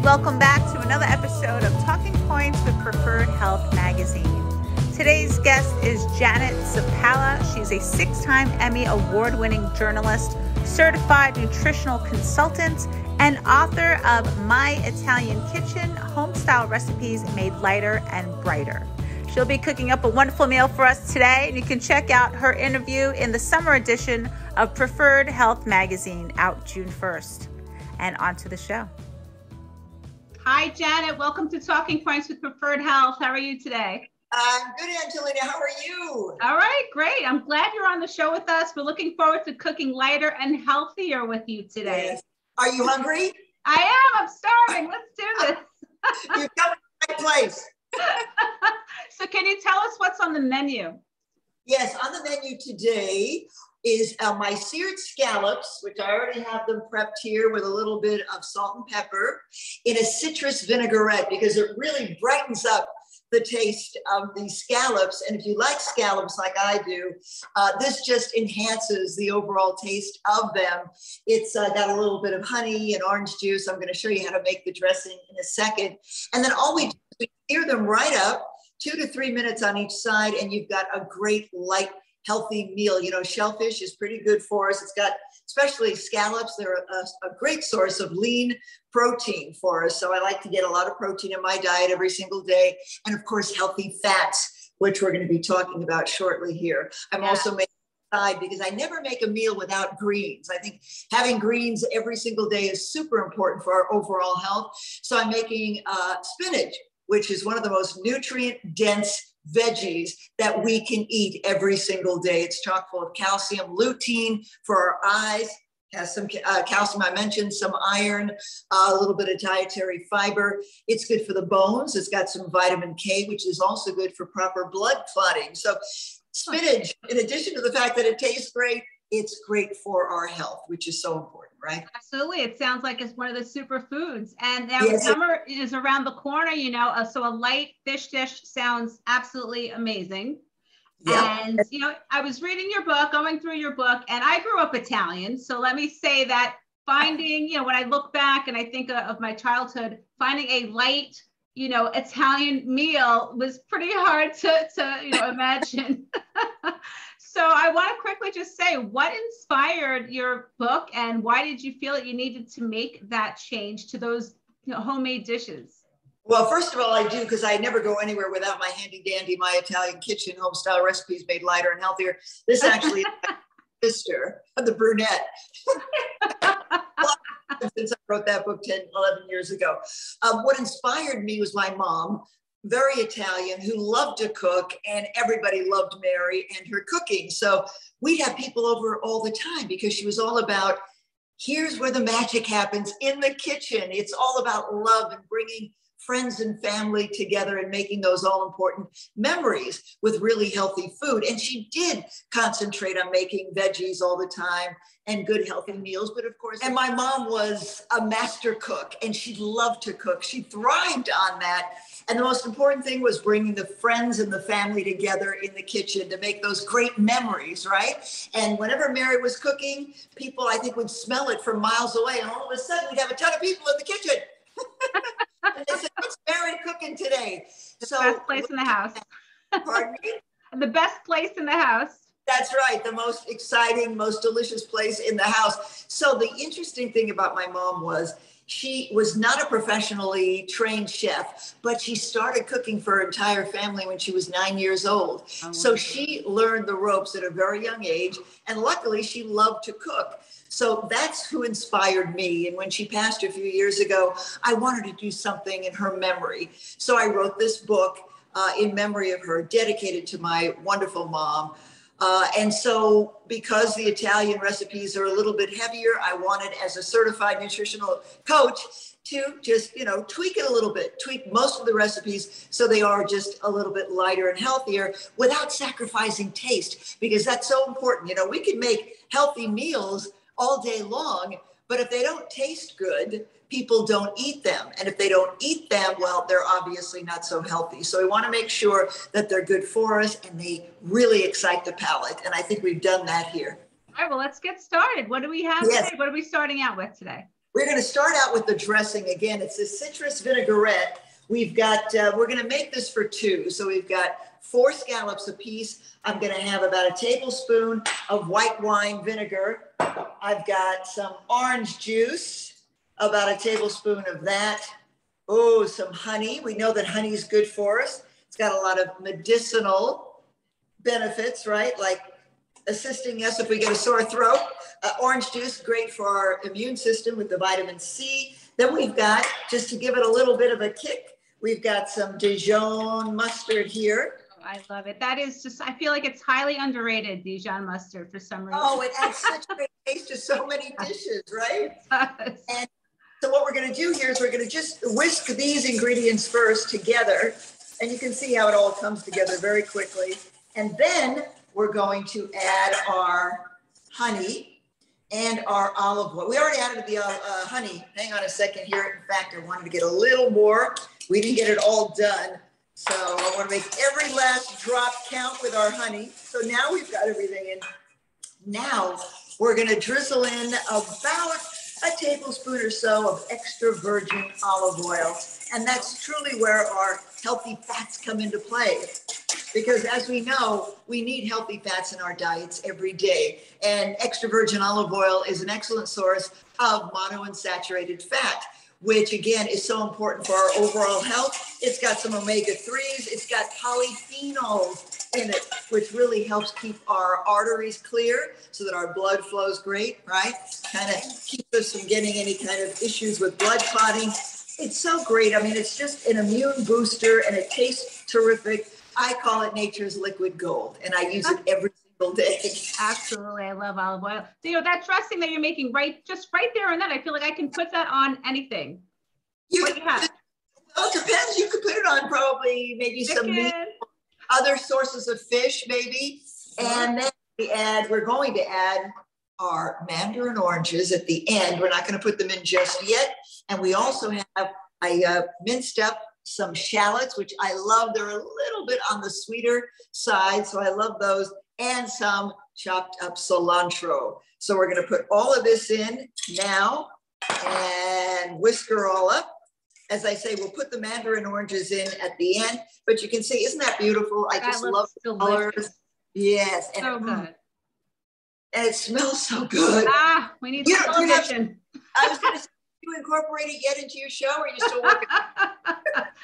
welcome back to another episode of Talking Points with Preferred Health Magazine. Today's guest is Janet Zappala. She's a 6-time Emmy award-winning journalist, certified nutritional consultant, and author of My Italian Kitchen, home-style recipes made lighter and brighter. She'll be cooking up a wonderful meal for us today, and you can check out her interview in the summer edition of Preferred Health Magazine, out June 1st. And on to the show. Hi, Janet. Welcome to Talking Points with Preferred Health. How are you today? I'm good, Angelina. How are you? All right, great. I'm glad you're on the show with us. We're looking forward to cooking lighter and healthier with you today. Yes. Are you hungry? I am. I'm starving. Let's do this. You've come to the right place. So can you tell us what's on the menu? Yes, on the menu today is my seared scallops, which I already have them prepped here with a little bit of salt and pepper in a citrus vinaigrette, because it really brightens up the taste of the scallops. And if you like scallops like I do, this just enhances the overall taste of them. It's got a little bit of honey and orange juice. I'm going to show you how to make the dressing in a second. And then all we do is we sear them right up, 2 to 3 minutes on each side, and you've got a great light, healthy meal. You know, shellfish is pretty good for us. It's got, especially scallops, they're a great source of lean protein for us. So I like to get a lot of protein in my diet every single day. And of course, healthy fats, which we're going to be talking about shortly here. I'm also making side because I never make a meal without greens. I think having greens every single day is super important for our overall health. So I'm making spinach, which is one of the most nutrient-dense veggies that we can eat every single day. It's chock full of calcium, lutein for our eyes, has some calcium, I mentioned, some iron, a little bit of dietary fiber. It's good for the bones. It's got some vitamin K, which is also good for proper blood clotting. So spinach, in addition to the fact that it tastes great, it's great for our health, which is so important, right? Absolutely. It sounds like it's one of the superfoods. And now summer is around the corner, you know, so a light fish dish sounds absolutely amazing. Yeah. And, you know, I was reading your book, going through your book, and I grew up Italian. So let me say that finding, you know, when I look back and I think of my childhood, finding a light, you know, Italian meal was pretty hard to you know, imagine. So I want to quickly just say, what inspired your book and why did you feel that you needed to make that change to those, you know, homemade dishes? Well, first of all, I do, because I never go anywhere without my handy dandy My Italian Kitchen, home style recipes made lighter and healthier. This actually is my sister, the brunette. Since I wrote that book 10, 11 years ago. What inspired me was my mom, very Italian, who loved to cook, and everybody loved Mary and her cooking. So we'd have people over all the time because she was all about, here's where the magic happens in the kitchen. It's all about love and bringing friends and family together and making those all important memories with really healthy food. And she did concentrate on making veggies all the time and good healthy meals. But of course, and my mom was a master cook and she loved to cook. She thrived on that. And the most important thing was bringing the friends and the family together in the kitchen to make those great memories, right? And whenever Mary was cooking, people, I think, would smell it from miles away. And all of a sudden, we'd have a ton of people in the kitchen. And they said, what's Mary cooking today? The best place in the house. Pardon me? The best place in the house. That's right. The most exciting, most delicious place in the house. So the interesting thing about my mom was she was not a professionally trained chef, but she started cooking for her entire family when she was 9 years old. Oh, so she learned the ropes at a very young age. And luckily, she loved to cook. So that's who inspired me. And when she passed a few years ago, I wanted to do something in her memory. So I wrote this book in memory of her, dedicated to my wonderful mom. And so because the Italian recipes are a little bit heavier, I wanted, as a certified nutritional coach, to just, you know, tweak it a little bit, tweak most of the recipes so they are just a little bit lighter and healthier without sacrificing taste, because that's so important. You know, we can make healthy meals all day long, but if they don't taste good, people don't eat them. And if they don't eat them, well, they're obviously not so healthy. So we want to make sure that they're good for us and they really excite the palate. And I think we've done that here. All right, well, let's get started. What do we have today? What are we starting out with today? We're going to start out with the dressing. Again, it's a citrus vinaigrette. We've got, we're going to make this for two. So we've got 4 scallops apiece. I'm going to have about a tablespoon of white wine vinegar. I've got some orange juice, about a tablespoon of that. Oh, some honey. We know that honey is good for us. It's got a lot of medicinal benefits, right? Like assisting us if we get a sore throat. Orange juice, great for our immune system with the vitamin C. Then we've got, just to give it a little bit of a kick, we've got some Dijon mustard here. Oh, I love it. That is just, I feel like it's highly underrated, Dijon mustard, for some reason. Oh, it adds such great taste to so many dishes, right? It does. And so what we're going to do here is we're going to just whisk these ingredients first together. And you can see how it all comes together very quickly. And then we're going to add our honey and our olive oil. We already added the honey. Hang on a second here. In fact, I wanted to get a little more. We didn't get it all done. So I want to make every last drop count with our honey. So now we've got everything in. Now we're going to drizzle in about a tablespoon or so of extra virgin olive oil. And that's truly where our healthy fats come into play. Because as we know, we need healthy fats in our diets every day. And extra virgin olive oil is an excellent source of monounsaturated fat, which again is so important for our overall health. It's got some omega-3s, it's got polyphenols in it, which really helps keep our arteries clear so that our blood flows great, right? Kind of keeps us from getting any kind of issues with blood clotting. It's so great. I mean, it's just an immune booster and it tastes terrific. I call it nature's liquid gold, and I use it every single day. Absolutely. I love olive oil. So, that dressing that you're making just right there and then, I feel like I can put that on anything. What do you have? Well, it depends. You could put it on probably maybe Chicken. Some meat, other sources of fish maybe. And then we're going to add our mandarin oranges at the end. We're not going to put them in just yet. And we also have, I minced up some shallots, which I love. They're a little bit on the sweeter side, so I love those, and some chopped up cilantro. So we're going to put all of this in now and whisk her all up. As I say, we'll put the mandarin oranges in at the end, but you can see, isn't that beautiful? I just love the colors. Yes. And so good. And it smells so good. We need some television. I was going to say, you incorporate it yet into your show, or are you still working?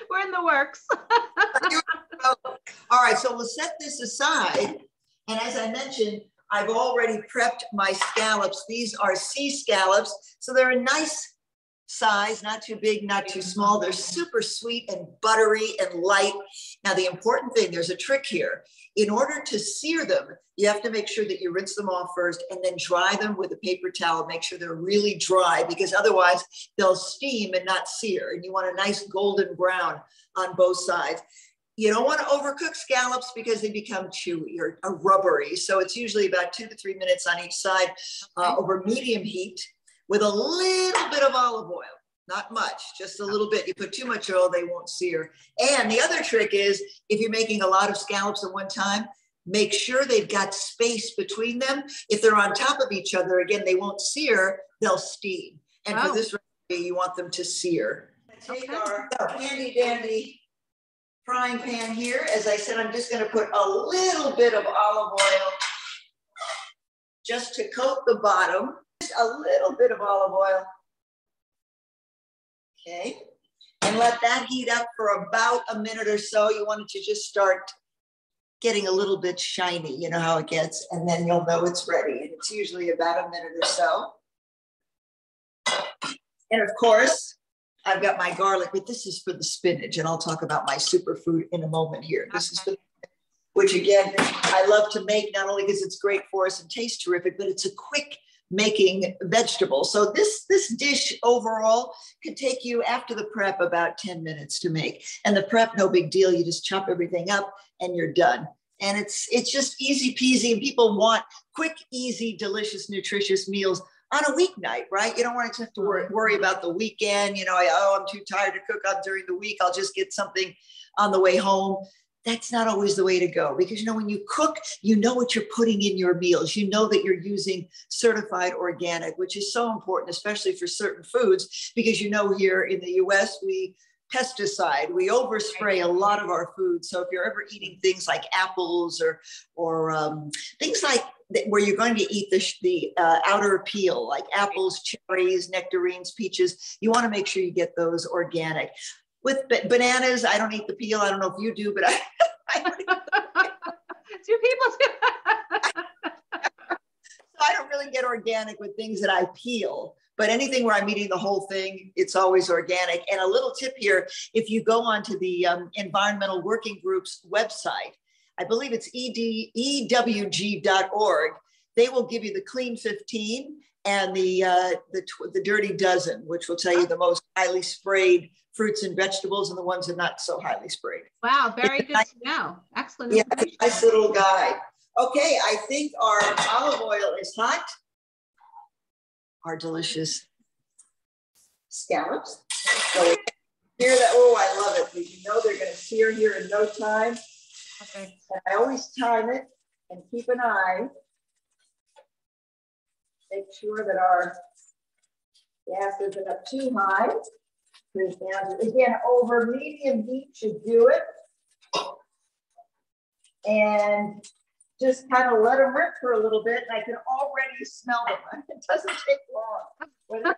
We're in the works. All right, so we'll set this aside. And as I mentioned, I've already prepped my scallops. These are sea scallops. So they're a nice size, not too big, not too small. They're super sweet and buttery and light. Now, the important thing, there's a trick here. In order to sear them, you have to make sure that you rinse them off first and then dry them with a paper towel. Make sure they're really dry, because otherwise they'll steam and not sear. And you want a nice golden brown on both sides. You don't want to overcook scallops because they become chewy or rubbery. So it's usually about 2 to 3 minutes on each side over medium heat with a little bit of olive oil. Not much, just a little bit. You put too much oil, they won't sear. And the other trick is, if you're making a lot of scallops at one time, make sure they've got space between them. If they're on top of each other, again, they won't sear, they'll steam. And for this recipe, you want them to sear. Take our handy dandy frying pan here. As I said, I'm just going to put a little bit of olive oil just to coat the bottom. Just a little bit of olive oil. Okay, and let that heat up for about a minute or so. You want it to just start getting a little bit shiny, you know how it gets, and then you'll know it's ready. And it's usually about a minute or so. And of course, I've got my garlic, but this is for the spinach, and I'll talk about my superfood in a moment here. This is for, which again, I love to make, not only because it's great for us and tastes terrific, but it's a quick making vegetable. So this dish overall could take you, after the prep, about 10 minutes to make. And the prep, no big deal. You just chop everything up and you're done. And it's just easy peasy. And people want quick, easy, delicious, nutritious meals on a weeknight, right? You don't want to have to worry about the weekend. You know, I'm too tired to cook on during the week. I'll just get something on the way home. that's not always the way to go, because, you know, when you cook, you know what you're putting in your meals. You know that you're using certified organic, which is so important, especially for certain foods, because, you know, here in the US, we pesticide, we overspray a lot of our food. So if you're ever eating things like apples or things like where you're going to eat the outer peel, like apples, cherries, nectarines, peaches, you want to make sure you get those organic. With bananas, I don't eat the peel. I don't know if you do, but I do people do? So I don't really get organic with things that I peel, but anything where I'm eating the whole thing, it's always organic. And a little tip here, if you go onto the Environmental Working Group's website, I believe it's ewg.org, they will give you the Clean 15 and the Dirty Dozen, which will tell you the most highly sprayed fruits and vegetables and the ones that are not so highly sprayed. Wow, very good to know. Excellent. Yeah, it's a nice little guide. Okay, I think our olive oil is hot. Our delicious scallops. So here that, oh, I love it. You know they're going to sear here in no time. Okay. And I always time it and keep an eye. Make sure that our gas isn't up too high. Again, over medium heat should do it. And just kind of let them rip for a little bit. And I can already smell them. It doesn't take long.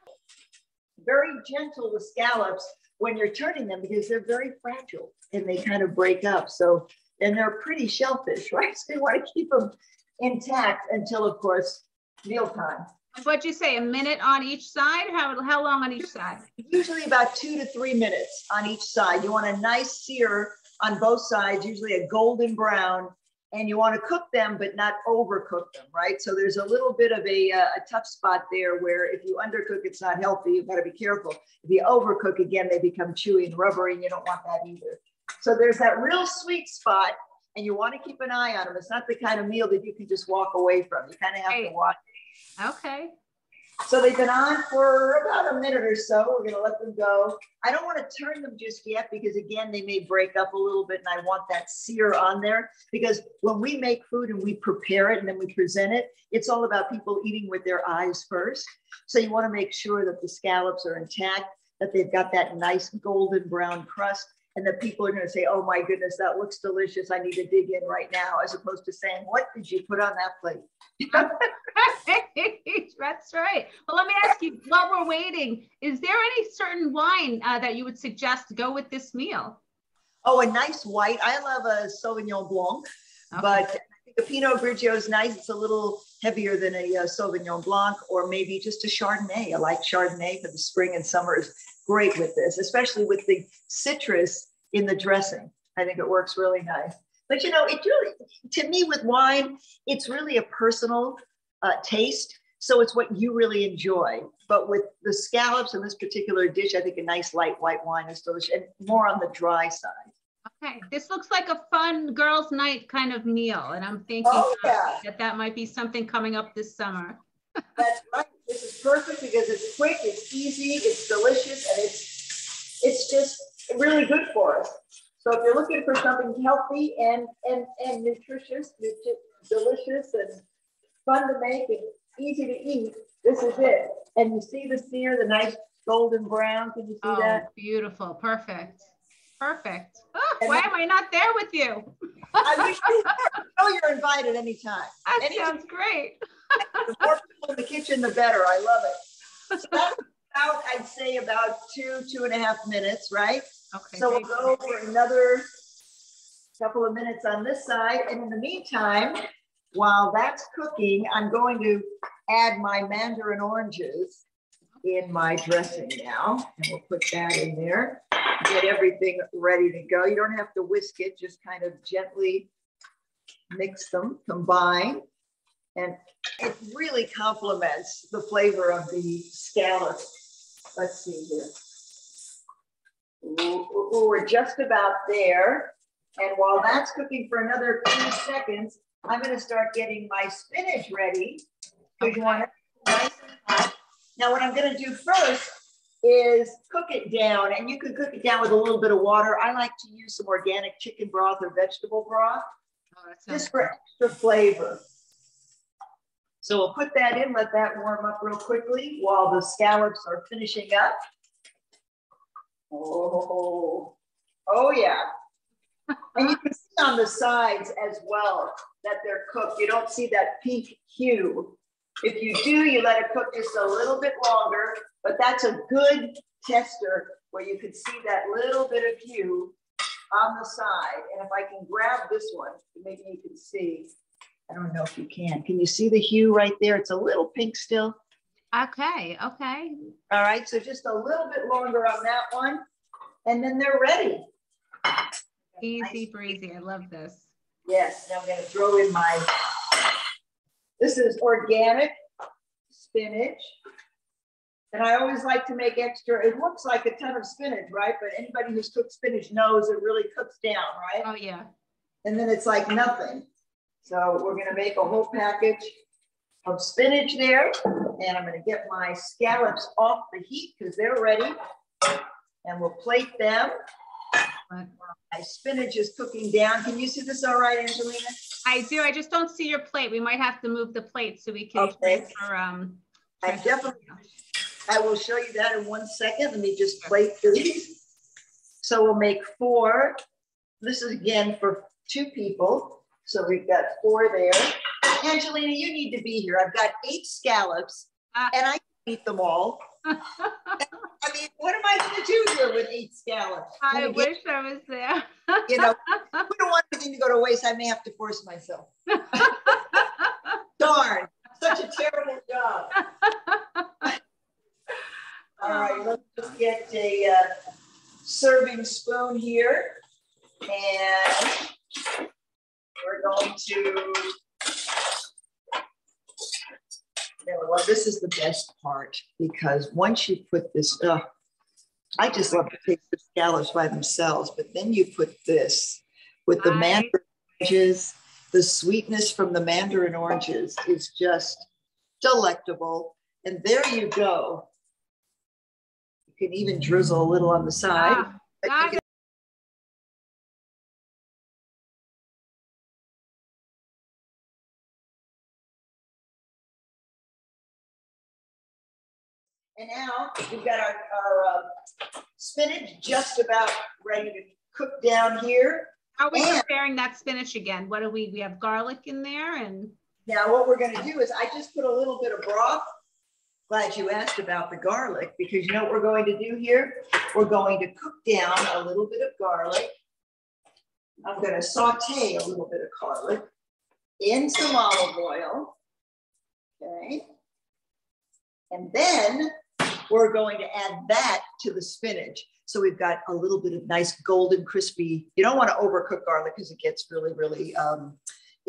Very gentle with scallops when you're turning them, because they're very fragile and they kind of break up. So, and they're pretty shellfish, right? So you want to keep them intact until, of course, mealtime. What'd you say, a minute on each side? How long on each side? Usually about 2 to 3 minutes on each side. You want a nice sear on both sides, usually a golden brown, and you want to cook them, but not overcook them, right? So there's a little bit of a tough spot there where if you undercook, it's not healthy. You've got to be careful. If you overcook, again, they become chewy and rubbery, and you don't want that either. So there's that real sweet spot, and you want to keep an eye on them. It's not the kind of meal that you can just walk away from. You kind of have to watch. Okay. So they've been on for about a minute or so. We're going to let them go. I don't want to turn them just yet because, again, they may break up a little bit, and I want that sear on there, because when we make food and we prepare it and then we present it, it's all about people eating with their eyes first. So you want to make sure that the scallops are intact, that they've got that nice golden brown crust, and that people are going to say, oh my goodness, that looks delicious. I need to dig in right now, as opposed to saying, what did you put on that plate? That's right. Well, let me ask you, while we're waiting, is there any certain wine that you would suggest to go with this meal? Oh, a nice white. I love a Sauvignon Blanc, but I think a Pinot Grigio is nice. It's a little heavier than a Sauvignon Blanc, or maybe just a Chardonnay. I like Chardonnay for the spring and summer. Is great with this, especially with the citrus in the dressing. I think it works really nice. But, you know, it really, to me with wine, it's really a personal taste. So it's what you really enjoy. But with the scallops in this particular dish, I think a nice light white wine is delicious, and more on the dry side. Okay, this looks like a fun girls' night kind of meal. And I'm thinking that might be something coming up this summer. That's right. This is perfect because it's quick, it's easy, it's delicious, and it's just really good for us. So if you're looking for something healthy and nutritious, delicious and fun to make and easy to eat, this is it. And you see the sear, the nice golden brown. Can you see that? Beautiful. Perfect. Perfect. Oh, why am I not there with you? I wish you were. Oh, you're invited anytime. That sounds great. The more people in the kitchen, the better. I love it. So that's about, I'd say, about 2.5 minutes, right? Okay. So we'll go for another couple of minutes on this side. And in the meantime, while that's cooking, I'm going to add my mandarin oranges in my dressing now. And we'll put that in there. Get everything ready to go. You don't have to whisk it, just kind of gently mix them, combine. And it really complements the flavor of the scallops. Let's see here. Ooh, we're just about there. And while that's cooking for another few seconds, I'm going to start getting my spinach ready. Because you want it nice and hot. Now, what I'm going to do first is cook it down, and you can cook it down with a little bit of water. I like to use some organic chicken broth or vegetable broth, just for extra flavor. So we'll put that in, let that warm up real quickly while the scallops are finishing up. Oh yeah. And you can see on the sides as well that they're cooked. You don't see that pink hue. If you do, you let it cook just a little bit longer, but that's a good tester where you can see that little bit of hue on the side. And if I can grab this one, maybe you can see. I don't know if you can. Can you see the hue right there? It's a little pink still. Okay, okay. All right, so just a little bit longer on that one, and then they're ready. Easy breezy. I love this. Yes, now I'm going to throw in my, this is organic spinach. And I always like to make extra, it looks like a ton of spinach, right? But anybody who's cooked spinach knows it really cooks down, right? Oh, yeah. And then it's like nothing. So we're going to make a whole package of spinach there. And I'm going to get my scallops off the heat because they're ready. And we'll plate them. My spinach is cooking down. Can you see this all right, Angelina? I do. I just don't see your plate. We might have to move the plate so we can transfer. I will show you that in 1 second. Let me just plate these. So we'll make 4. This is again for 2 people. So we've got 4 there. Angelina, you need to be here. I've got 8 scallops and I can eat them all. I mean, what am I going to do here with 8 scallops? I wish I was there. You know, we don't want anything to go to waste. I may have to force myself. Darn, such a terrible job. All right, let's just get a serving spoon here. And we're going to, well, this is the best part because once you put this, I just love to take the scallops by themselves, but then you put this with the mandarin oranges, the sweetness from the mandarin oranges is just delectable. And there you go. You can even drizzle a little on the side. And now we've got our spinach just about ready to cook down here. How are we preparing that spinach again? What do we have garlic in there? And now what we're going to do is I just put a little bit of broth. Glad you asked about the garlic because you know what we're going to do here? We're going to cook down a little bit of garlic. I'm going to saute a little bit of garlic in some olive oil. Okay. And then we're going to add that to the spinach. So we've got a little bit of nice golden crispy. You don't want to overcook garlic because it gets really, really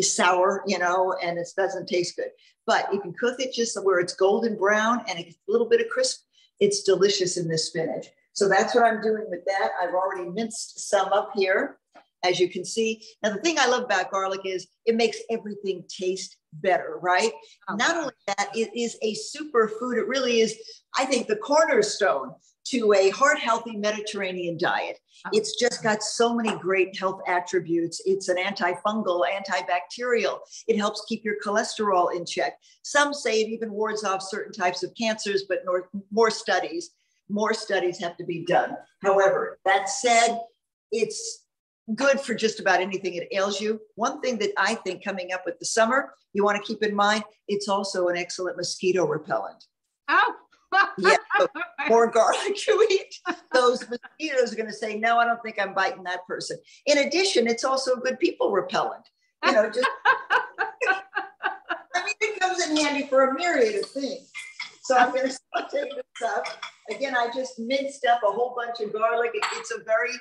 sour, you know, and it doesn't taste good. But if you cook it just where it's golden brown and a little bit of crisp, it's delicious in this spinach. So that's what I'm doing with that. I've already minced some up here, as you can see. Now, the thing I love about garlic is it makes everything taste better, right? Oh, not only that, it is a superfood. It really is, I think, the cornerstone to a heart-healthy Mediterranean diet. It's just got so many great health attributes. It's an antifungal, antibacterial. It helps keep your cholesterol in check. Some say it even wards off certain types of cancers, but more studies have to be done. However, that said, it's good for just about anything it ails you. One thing that I think coming up with the summer, you want to keep in mind, it's also an excellent mosquito repellent. Oh. Yeah, so more garlic you eat, those mosquitoes are going to say, no, I don't think I'm biting that person. In addition, it's also a good people repellent. You know, just, I mean, it comes in handy for a myriad of things. So I'm going to saute this up. Again, I just minced up a whole bunch of garlic. It's a very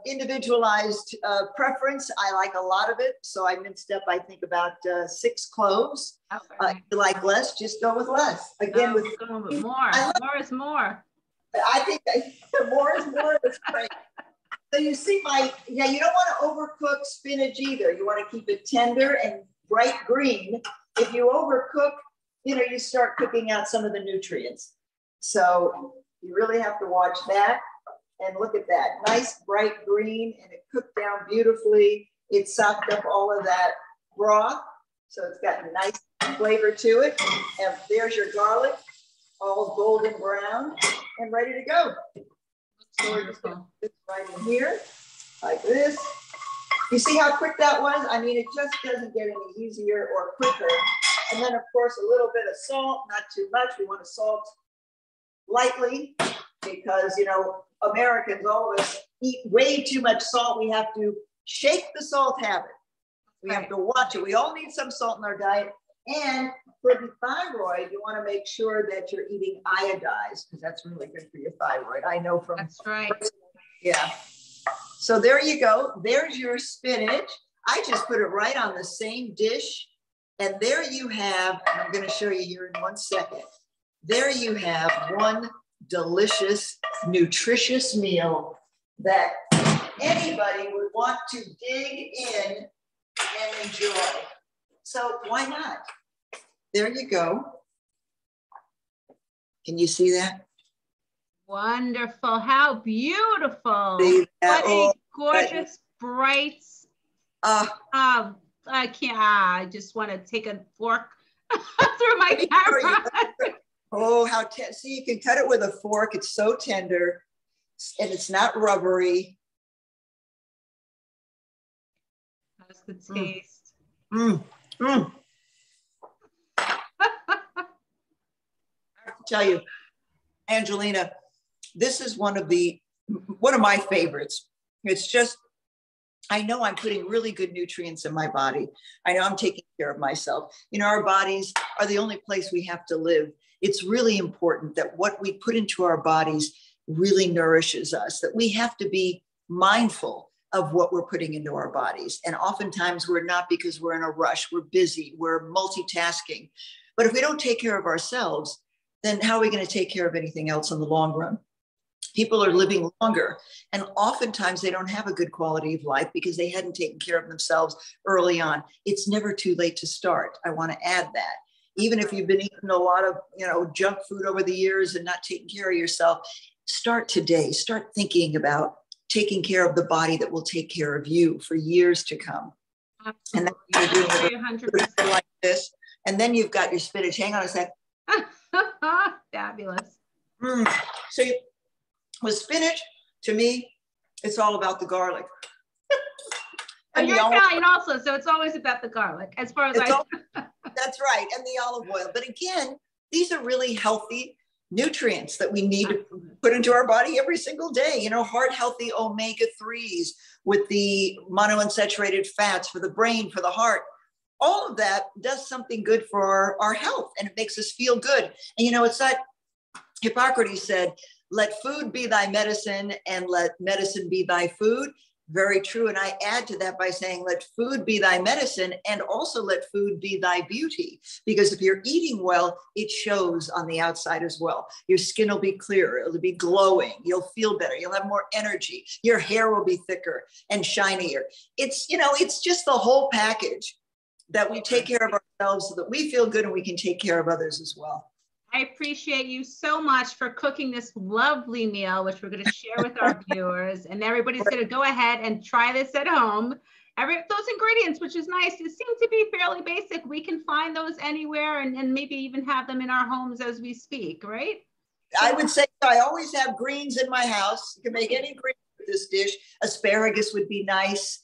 individualized preference. I like a lot of it. So I minced up, I think, about 6 cloves. Okay. If you like less, just go with less. Again, with more. More is more. I think more is more. That's great. So you see you don't want to overcook spinach either. You want to keep it tender and bright green. If you overcook, you know, you start cooking out some of the nutrients. So You really have to watch that. And look at that, nice bright green, and it cooked down beautifully. It soaked up all of that broth, so it's got a nice flavor to it. And there's your garlic, all golden brown and ready to go. So we're just gonna put this right in here, like this. You see how quick that was? I mean, it just doesn't get any easier or quicker. And then, of course, a little bit of salt, not too much. We want to salt lightly because, you know, Americans always eat way too much salt. We have to shake the salt habit. We have to watch it. We all need some salt in our diet. And for the thyroid, you want to make sure that you're eating iodized because that's really good for your thyroid. I know from— That's right. Yeah. So there you go. There's your spinach. I just put it right on the same dish. And there you have, I'm going to show you here in 1 second. There you have one delicious, nutritious meal that anybody would want to dig in and enjoy. So why not? There you go. Can you see that? Wonderful. How beautiful. See that? What a gorgeous, bright. I can't, I just want to take a fork through my camera. Oh, how, see, you can cut it with a fork. It's so tender and it's not rubbery. How's the taste? I have to tell you, Angelina, this is one of my favorites. It's just, I know I'm putting really good nutrients in my body. I know I'm taking care of myself. You know, our bodies are the only place we have to live. It's really important that what we put into our bodies really nourishes us, that we have to be mindful of what we're putting into our bodies. And oftentimes we're not because we're in a rush, we're busy, we're multitasking. But if we don't take care of ourselves, then how are we going to take care of anything else in the long run? People are living longer, and oftentimes they don't have a good quality of life because they hadn't taken care of themselves early on. It's never too late to start. I want to add that. Even if you've been eating a lot of, junk food over the years and not taking care of yourself, start today. Start thinking about taking care of the body that will take care of you for years to come. Absolutely. And then you're doing it like this. And then you've got your spinach. Hang on a sec. Fabulous. So with spinach, to me, it's all about the garlic. And you're Italian also, so it's always about the garlic, as far as That's right, and the olive oil. But again, these are really healthy nutrients that we need to put into our body every single day. You know, heart-healthy omega-3s with the monounsaturated fats for the brain, for the heart. All of that does something good for our health, and it makes us feel good. And, it's that Hippocrates said, let food be thy medicine and let medicine be thy food. Very true. And I add to that by saying, let food be thy medicine and also let food be thy beauty. Because if you're eating well, it shows on the outside as well. Your skin will be clearer. It'll be glowing. You'll feel better. You'll have more energy. Your hair will be thicker and shinier. It's just the whole package that we take care of ourselves so that we feel good and we can take care of others as well. I appreciate you so much for cooking this lovely meal, which we're going to share with our viewers. And everybody's going to go ahead and try this at home. Those ingredients, which is nice, it seems to be fairly basic. We can find those anywhere and maybe even have them in our homes as we speak, right? I would say I always have greens in my house. You can make any green with this dish. Asparagus would be nice.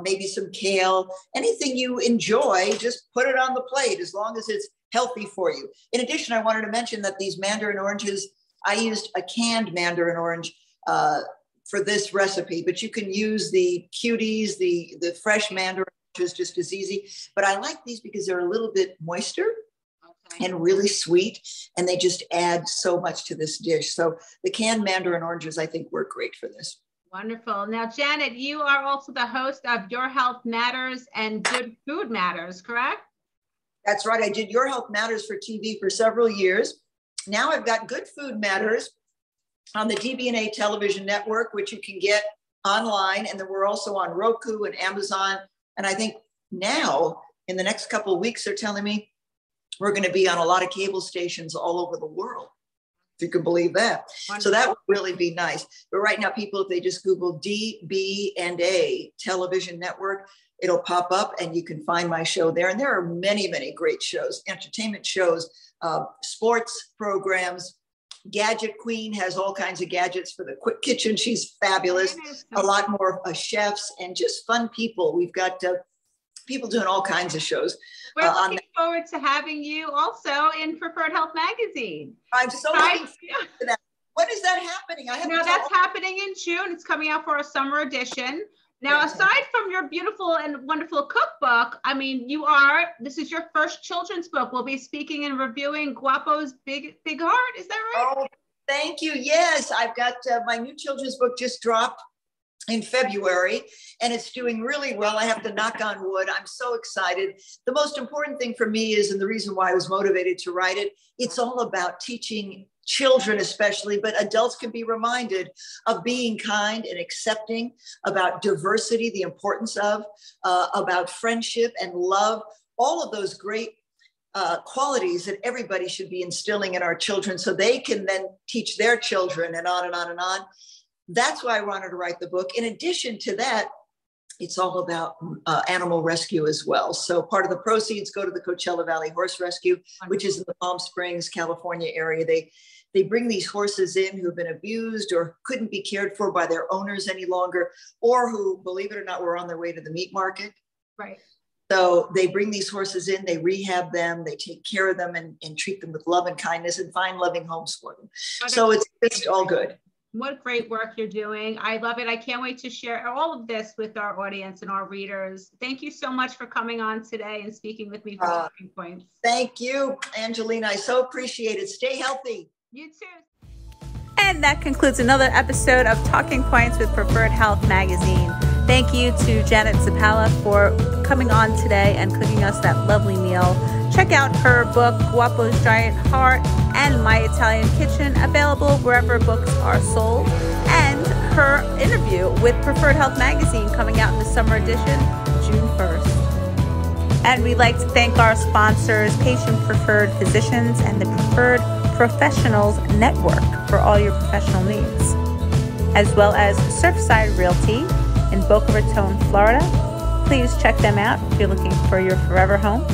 Maybe some kale. Anything you enjoy, just put it on the plate as long as it's healthy for you. In addition, I wanted to mention that these mandarin oranges, I used a canned mandarin orange for this recipe, but you can use the cuties, the fresh mandarin oranges just as easy. But I like these because they're a little bit moister and really sweet, and they just add so much to this dish. So the canned mandarin oranges, I think, work great for this. Wonderful. Now, Janet, you are also the host of Your Health Matters and Good Food Matters, correct? That's right. I did Your Health Matters for TV for several years. Now I've got Good Food Matters on the DB&A television network, which you can get online. And then we're also on Roku and Amazon. And I think now, in the next couple of weeks, they're telling me we're going to be on a lot of cable stations all over the world. if you can believe that. Wonderful. So that would really be nice. But right now, people, if they just Google DB&A Television Network, it'll pop up and you can find my show there. And there are many, many great shows, entertainment shows, sports programs. Gadget Queen has all kinds of gadgets for the quick kitchen. She's fabulous. A lot more chefs and just fun people. We've got people doing all kinds of shows. We're looking forward to having you also in Preferred Health Magazine. I'm so looking forward to that. When is that happening? That's happening in June. It's coming out for a summer edition. Now, aside from your beautiful and wonderful cookbook, I mean, this is your first children's book. We'll be speaking and reviewing Guapo's Big Heart. Is that right? Oh, thank you. Yes, I've got my new children's book just dropped in February, and it's doing really well. I have to knock on wood. I'm so excited. The most important thing for me is, and the reason why I was motivated to write it, it's all about teaching children especially, but adults can be reminded of being kind and accepting, about diversity, the importance of, about friendship and love, all of those great qualities that everybody should be instilling in our children so they can then teach their children, and on and on and on. That's why I wanted to write the book. In addition to that, it's all about animal rescue as well. So part of the proceeds go to the Coachella Valley Horse Rescue, which is in the Palm Springs, California area. They bring these horses in who've been abused or couldn't be cared for by their owners any longer, or who, believe it or not, were on their way to the meat market. Right. So they bring these horses in, they rehab them, they take care of them and treat them with love and kindness and find loving homes for them. So it's just all good. What great work you're doing. I love it. I can't wait to share all of this with our audience and our readers. Thank you so much for coming on today and speaking with me for Talking Points. Thank you, Angelina. I so appreciate it. Stay healthy. You too. And that concludes another episode of Talking Points with Preferred Health Magazine. Thank you to Janet Zappala for coming on today and cooking us that lovely meal. Check out her book, Guapo's Giant Heart and My Italian Kitchen, available wherever books are sold. And her interview with Preferred Health Magazine coming out in the summer edition, June 1st. And we'd like to thank our sponsors, Patient Preferred Physicians and the Preferred Professionals Network for all your professional needs, as well as Surfside Realty in Boca Raton, Florida. Please check them out if you're looking for your forever home.